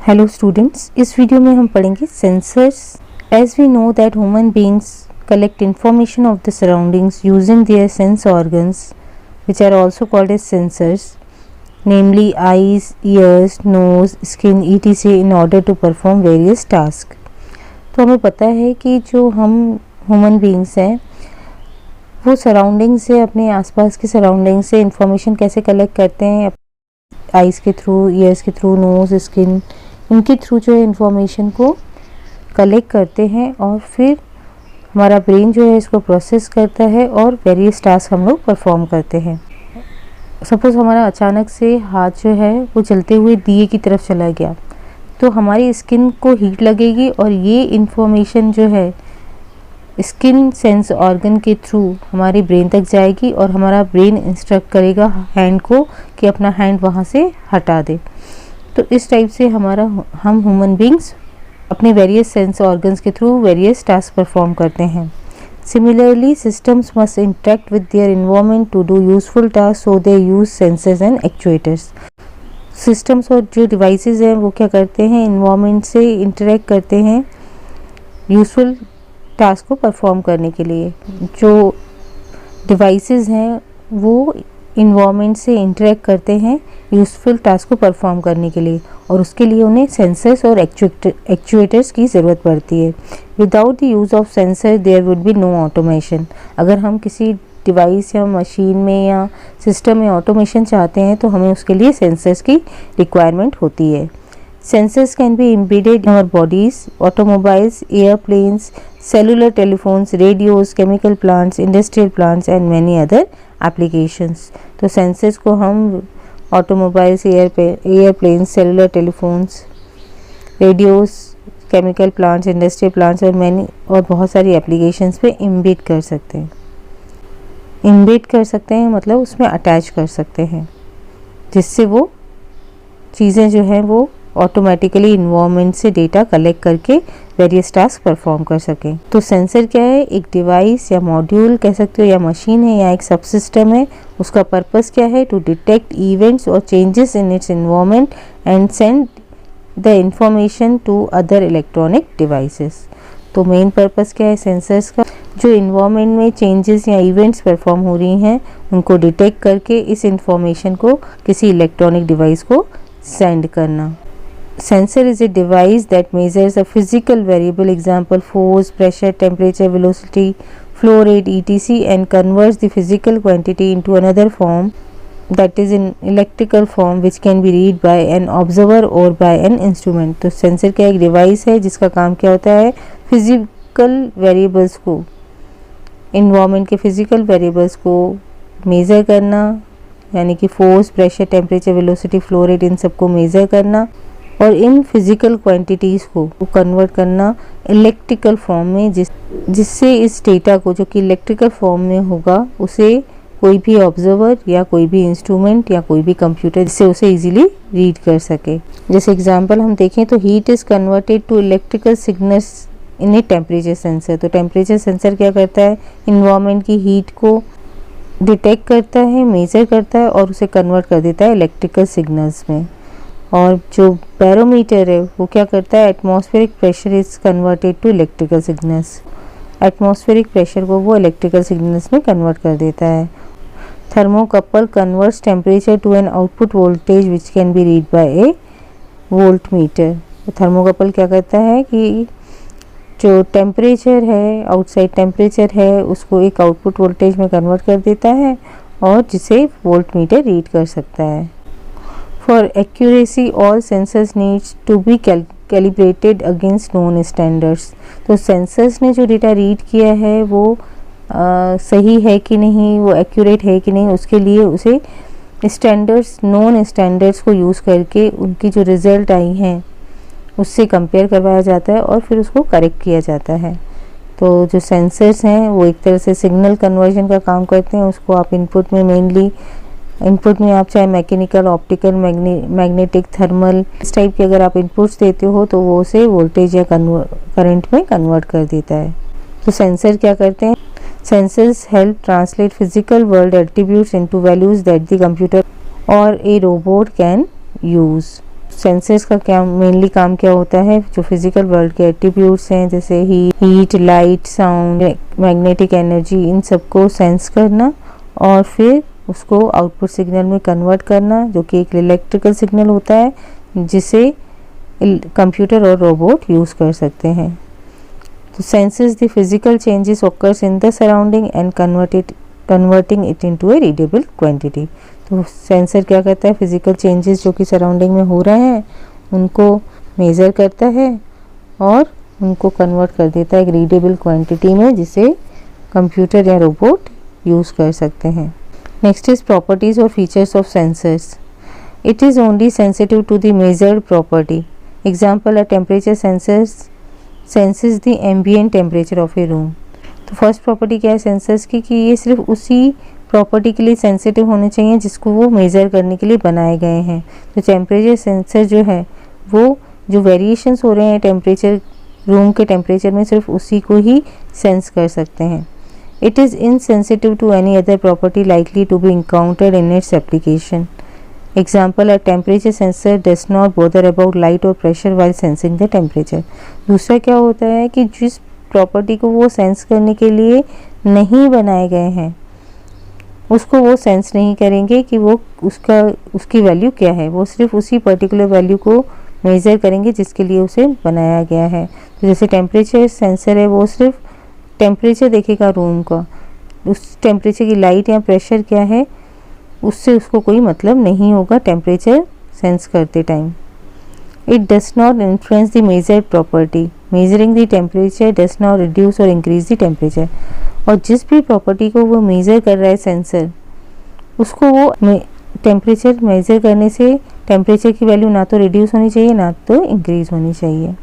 Hello students, इस video में हम पढ़ेंगे sensors. As we know that human beings collect information of the surroundings using their sense organs, which are also called as sensors, namely eyes, ears, nose, skin, etc. in order to perform various tasks. तो हमें पता है कि जो हम human beings हैं वो surrounding से, अपने आसपास के सराउंडिंग से इंफॉर्मेशन कैसे कलेक्ट करते हैं, आइज़ के थ्रू, ईयर्स के थ्रू, नोज, स्किन, इनके थ्रू जो है इंफॉर्मेशन को कलेक्ट करते हैं और फिर हमारा ब्रेन जो है इसको प्रोसेस करता है और वेरियस टास्क हम लोग परफॉर्म करते हैं। सपोज़ हमारा अचानक से हाथ जो है वो जलते हुए दिए की तरफ चला गया, तो हमारी स्किन को हीट लगेगी और ये इंफॉर्मेशन जो है स्किन सेंस ऑर्गन के थ्रू हमारे ब्रेन तक जाएगी और हमारा ब्रेन इंस्ट्रक्ट करेगा हैंड को कि अपना हैंड वहाँ से हटा दे। तो इस टाइप से हम ह्यूमन बींग्स अपने वेरियस सेंस ऑर्गन्स के थ्रू वेरियस टास्क परफॉर्म करते हैं। Similarly systems must interact with their environment to do useful task, so they use sensors and actuators. Systems और जो डिवाइसेस हैं वो क्या करते हैं, एनवायरनमेंट से इंटरेक्ट करते हैं यूजफुल टास्क को परफॉर्म करने के लिए। जो डिवाइसेस हैं वो इन्वायरमेंट से इंटरेक्ट करते हैं यूजफुल टास्क को परफॉर्म करने के लिए और उसके लिए उन्हें सेंसर्स और एक्चुएटर्स की ज़रूरत पड़ती है। Without the use of sensor there would be no automation. अगर हम किसी डिवाइस या मशीन में या सिस्टम में ऑटोमेशन चाहते हैं तो हमें उसके लिए सेंसर्स की रिक्वायरमेंट होती है। Sensors can be embedded in our bodies, automobiles, airplanes, cellular telephones, radios, chemical plants, industrial plants and many other applications. तो sensors को हम automobiles, airplanes, cellular telephones, radios, chemical plants, industrial plants और बहुत सारी applications पे embed कर सकते हैं। embed कर सकते हैं मतलब उसमें attach कर सकते हैं, जिससे वो चीज़ें जो हैं वो ऑटोमेटिकली इन्वायरमेंट से डेटा कलेक्ट करके वेरियस टास्क परफॉर्म कर सकें। तो सेंसर क्या है, एक डिवाइस या मॉड्यूल कह सकते हो या मशीन है या एक सब सिस्टम है। उसका पर्पस क्या है, टू डिटेक्ट इवेंट्स और changes in its environment and send the information to other electronic devices. तो मेन पर्पस क्या है सेंसर्स का, जो इन्वायरमेंट में चेंजेस या इवेंट्स परफॉर्म हो रही हैं उनको डिटेक्ट करके इस इंफॉर्मेशन को किसी इलेक्ट्रॉनिक डिवाइस को सेंड करना। Sensor is a device that measures a physical variable, example force, pressure, temperature, velocity, flow rate, etc. and converts the physical quantity into another form, that is in electrical form, which can be read by an observer or by an instrument. तो sensor क्या एक device है जिसका काम क्या होता है, physical variables को, इन्वायरमेंट के फिजिकल वेरिएबल्स को मेज़र करना, यानी कि force, pressure, temperature, velocity, flow rate, इन सबको मेज़र करना और इन फिज़िकल क्वांटिटीज़ को कन्वर्ट करना इलेक्ट्रिकल फॉर्म में, जिससे इस डेटा को जो कि इलेक्ट्रिकल फॉर्म में होगा उसे कोई भी ऑब्जर्वर या कोई भी इंस्ट्रूमेंट या कोई भी कंप्यूटर जिससे उसे इजीली रीड कर सके। जैसे एग्जांपल हम देखें तो heat is converted to electrical signals in a temperature sensor. तो टेम्परेचर सेंसर क्या करता है, इन्वायरमेंट की हीट को डिटेक्ट करता है, मेज़र करता है और उसे कन्वर्ट कर देता है इलेक्ट्रिकल सिग्नल्स में। और जो बैरोमीटर है वो क्या करता है, atmospheric pressure is converted to electrical signals. Atmospheric pressure को वो इलेक्ट्रिकल सिग्नल्स में कन्वर्ट कर देता है। Thermocouple converts temperature to an output voltage which can be read by a वोल्ट मीटर। थर्मोकपल क्या करता है कि जो टेम्परेचर है, आउटसाइड टेम्परेचर है, उसको एक आउटपुट वोल्टेज में कन्वर्ट कर देता है और जिसे वोल्ट मीटर रीड कर सकता है। For accuracy, all sensors needs to be calibrated against known standards. तो सेंसर्स ने जो डेटा रीड किया है वो सही है कि नहीं, वो एक्यूरेट है कि नहीं, उसके लिए उसे स्टैंडर्ड्स, नोन स्टैंडर्ड्स को यूज़ करके उनकी जो रिज़ल्ट आई हैं उससे कंपेयर करवाया जाता है और फिर उसको करेक्ट किया जाता है। तो जो सेंसर्स हैं वो एक तरह से सिग्नल कन्वर्जन का काम करते हैं। उसको आप इनपुट में मेनली, इनपुट में आप चाहे मैकेनिकल, ऑप्टिकल, मैग्नेटिक, थर्मल, इस टाइप के अगर आप इनपुट्स देते हो तो वो उसे वोल्टेज या करंट में कन्वर्ट कर देता है। तो सेंसर क्या करते हैं, sensors help translate physical world attributes into values that the computer और a robot can use. Sensors का क्या मेनली काम क्या होता है, जो फिजिकल वर्ल्ड के एट्रीब्यूट्स हैं जैसे heat, light, sound, magnetic energy, इन सबको सेंस करना और फिर उसको आउटपुट सिग्नल में कन्वर्ट करना, जो कि एक इलेक्ट्रिकल सिग्नल होता है जिसे कंप्यूटर और रोबोट यूज़ कर सकते हैं। तो senses the physical changes occurs in the surrounding and converting it into A readable quantity. तो सेंसर क्या करता है, फिजिकल चेंजेस जो कि सराउंडिंग में हो रहे हैं उनको मेज़र करता है और उनको कन्वर्ट कर देता है एक रीडेबल क्वांटिटी में, जिसे कंप्यूटर या रोबोट यूज़ कर सकते हैं। नेक्स्ट इज प्रॉपर्टीज और features of sensors. It is only sensitive to the measured property. Example, a temperature senses the ambient temperature of a room. तो फर्स्ट प्रॉपर्टी क्या है सेंसर्स की, कि ये सिर्फ उसी प्रॉपर्टी के लिए सेंसिटिव होने चाहिए जिसको वो मेज़र करने के लिए बनाए गए हैं। तो टेम्परेचर सेंसर जो है वो जो वेरिएशंस हो रहे हैं टेम्परेचर, रूम के टेम्परेचर में, सिर्फ उसी को ही सेंस कर सकते हैं। It is insensitive to any other property likely to be encountered in its application. Example, a temperature sensor does not bother about light or pressure while sensing the temperature. दूसरा क्या होता है कि जिस प्रॉपर्टी को वो सेंस करने के लिए नहीं बनाए गए हैं उसको वो सेंस नहीं करेंगे कि वो उसकी वैल्यू क्या है, वो सिर्फ उसी पर्टिकुलर वैल्यू को मेज़र करेंगे जिसके लिए उसे बनाया गया है। तो जैसे टेम्परेचर सेंसर है वो सिर्फ टेम्परेचर देखेगा रूम का, उस टेम्परेचर की लाइट या प्रेशर क्या है उससे उसको कोई मतलब नहीं होगा टेम्परेचर सेंस करते time. It does not influence the measured property. Measuring the temperature does not reduce और इंक्रीज द टेम्परेचर। और जिस भी प्रॉपर्टी को वो मेज़र कर रहा है सेंसर, उसको वो टेम्परेचर मेज़र करने से टेम्परेचर की वैल्यू ना तो रिड्यूस होनी चाहिए ना तो इंक्रीज होनी चाहिए।